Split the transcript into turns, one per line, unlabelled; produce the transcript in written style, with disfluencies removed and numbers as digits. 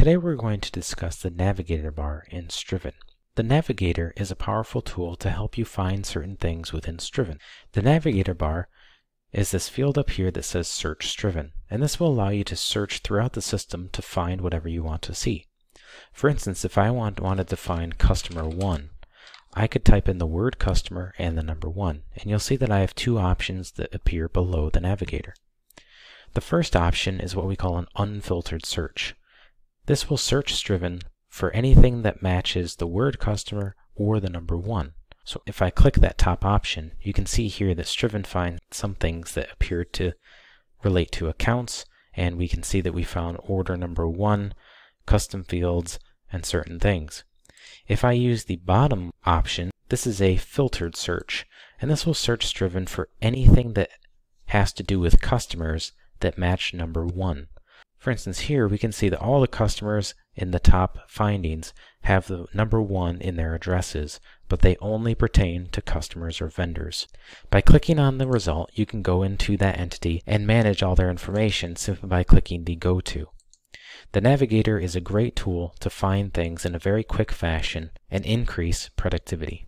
Today we're going to discuss the Navigator bar in Striven. The Navigator is a powerful tool to help you find certain things within Striven. The Navigator bar is this field up here that says Search Striven, and this will allow you to search throughout the system to find whatever you want to see. For instance, if I wanted to find customer 1, I could type in the word customer and the number 1, and you'll see that I have two options that appear below the Navigator. The first option is what we call an unfiltered search. This will search Striven for anything that matches the word customer or the number 1. So if I click that top option, you can see here that Striven finds some things that appear to relate to accounts, and we can see that we found order number 1, custom fields, and certain things. If I use the bottom option, this is a filtered search, and this will search Striven for anything that has to do with customers that match number 1. For instance, here we can see that all the customers in the top findings have the number 1 in their addresses, but they only pertain to customers or vendors. By clicking on the result, you can go into that entity and manage all their information simply by clicking the Go To. The Navigator is a great tool to find things in a very quick fashion and increase productivity.